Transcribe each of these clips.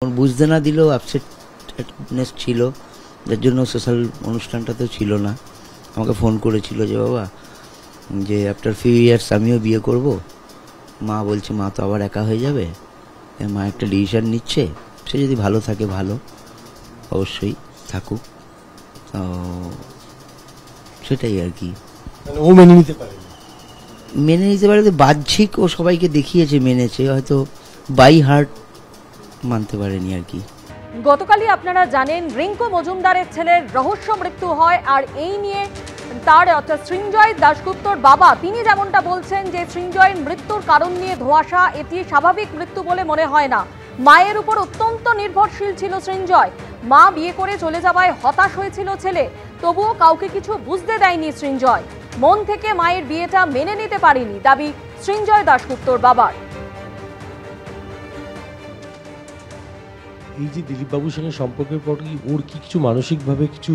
বুঝতে না দিলেও আপসেটনেস ছিল, যার জন্য সোশ্যাল অনুষ্ঠানটাতেও ছিল না। আমাকে ফোন করেছিল যে বাবা, যে আফটার ফিউ ইয়ার্স আমিও বিয়ে করব। মা বলছে মা তো আবার একা হয়ে যাবে, মা একটা ডিসিশন নিচ্ছে, সে যদি ভালো থাকে ভালো, অবশ্যই থাকুক। তো সেটাই আর কি। ও মেনে নিতে পারে, মেনে নিতে পারে বাহ্যিক ও সবাইকে দেখিয়েছে মেনেছে, হয়তো বাই হার্ট মানতে পারেনি আর কি। গতকালই আপনারা জানেন রিঙ্কু মজুমদারের ছেলের রহস্য মৃত্যু হয়, আর এই নিয়ে তার অর্থাৎ সৃঞ্জয় দাশগুপ্তর বাবা তিনি যেমনটা বলছেন যে সৃঞ্জয়ের মৃত্যুর কারণ নিয়ে ধোঁয়াশা, এটি স্বাভাবিক মৃত্যু বলে মনে হয় না। মায়ের উপর অত্যন্ত নির্ভরশীল ছিল সৃঞ্জয়, মা বিয়ে করে চলে যাওয়ায় হতাশ হয়েছিল ছেলে, তবুও কাউকে কিছু বুঝতে দেয়নি সৃঞ্জয়। মন থেকে মায়ের বিয়েটা মেনে নিতে পারেনি, দাবি সৃঞ্জয় দাশগুপ্তর বাবার। এই যে দিলীপ বাবুর সঙ্গে সম্পর্কের পর কি ওর কি কিছু মানসিকভাবে কিছু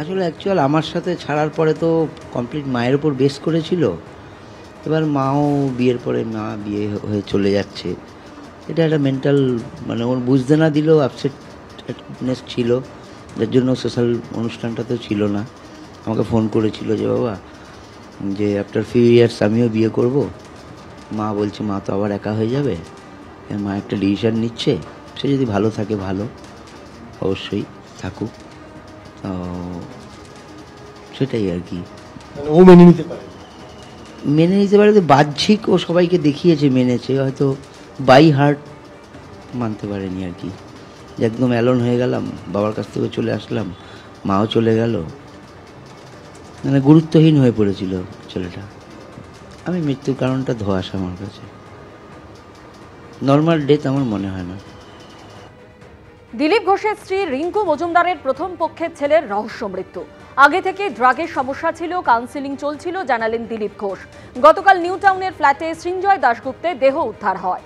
আসলে অ্যাকচুয়াল আমার সাথে ছাড়ার পরে তো কমপ্লিট মায়ের উপর বেস করেছিল। এবার মাও বিয়ের পরে মা বিয়ে হয়ে চলে যাচ্ছে, এটা একটা মেন্টাল মানে ওর বুঝতে না দিলেও আপসেটনেস ছিল, যার জন্য সোশ্যাল অনুষ্ঠানটাতেও ছিল না। আমাকে ফোন করেছিল যে বাবা, যে আফটার ফিউ ইয়ার্স আমিও বিয়ে করব। মা বলছে মা তো আবার একা হয়ে যাবে, মা একটা ডিসিশন নিচ্ছে, সে যদি ভালো থাকে ভালো, অবশ্যই থাকুক। তো সেটাই আর কি। ও মেনে নিতে পারে, মেনে নিতে পারে বাহ্যিক ও সবাইকে দেখিয়েছে মেনেছে, হয়তো বাই হার্ট মানতে পারেনি আর কি। যে একদম অ্যালোন হয়ে গেলাম, বাবার কাছ থেকে চলে আসলাম, মাও চলে গেল, মানে গুরুত্বহীন হয়ে পড়েছিল ছেলেটা। আমি মৃত্যুর কারণটা ধোঁয়াশা আমার কাছে, নর্মাল ডেথ আমার মনে হয় না। দিলীপ ঘোষের স্ত্রী রিঙ্কু মজুমদারের প্রথম পক্ষের ছেলের রহস্য মৃত্যু। আগে থেকে ড্রাগের সমস্যা ছিল, কাউন্সিলিং চলছিল, জানালেন দিলীপ ঘোষ। গতকাল নিউ টাউনের ফ্ল্যাটে সৃঞ্জয় দাশগুপ্তের দেহ উদ্ধার হয়।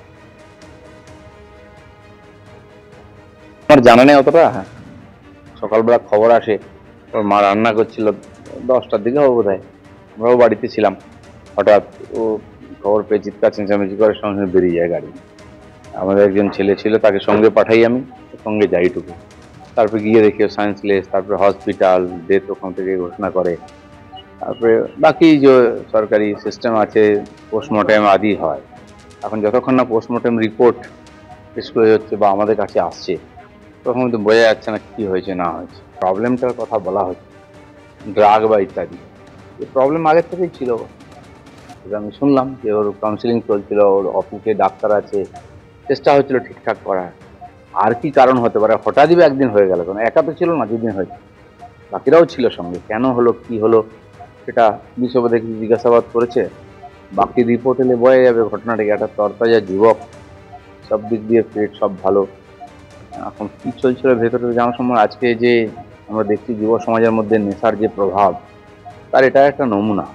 আমার জানা নেই অতটা। সকালবেলা খবর আসে ওর মা রান্না করছিল, 10টার দিকে হবে বোধ হয়, আমরাও বাড়িতে ছিলাম। হঠাৎ ও খবর পেয়ে চিৎকার চেঁচামেচি করে সঙ্গে সঙ্গে বেরিয়ে যায় গাড়ি। আমাদের একজন ছেলে ছিল, তাকে সঙ্গে পাঠাই, আমি সঙ্গে যাইটুকু। তারপরে গিয়ে দেখি সায়েন্সলেস, তারপরে হসপিটাল, ডেথ ওখান থেকে ঘোষণা করে। তারপরে বাকি যে সরকারি সিস্টেম আছে, পোস্টমর্টেম আদি হয়। এখন যতক্ষণ না পোস্টমর্টেম রিপোর্ট ডিসক্লোজ হচ্ছে বা আমাদের কাছে আসছে, তখন তো বোঝা যাচ্ছে না কি হয়েছে না হয়েছে। প্রবলেমটার কথা বলা হচ্ছে ড্রাগ বা ইত্যাদি, এই প্রবলেম আগের থেকেই ছিল। আমি শুনলাম যে ওর কাউন্সিলিং চলছিল, ওর অফিসে ডাক্তার আছে, চেষ্টা হচ্ছিল ঠিকঠাক করার। আর কি কারণ হতে পারে, হঠাৎই একদিন হয়ে গেল, কারণ একা তো ছিল না, দুদিন হয়েছে, বাকিরাও ছিল সঙ্গে। কেন হলো কি হলো সেটা পুলিশ দেখি জিজ্ঞাসাবাদ করেছে, বাকি রিপোর্ট এলে বোঝা যাবে ঘটনাটাকে। একটা তরতাজা যুবক, সব দিক দিয়ে ফিট, সব ভালো। এখন কি চলছিল ভেতরে জানার সময়, আজকে যে আমরা দেখছি যুব সমাজের মধ্যে নেশার যে প্রভাব, তার এটা একটা নমুনা।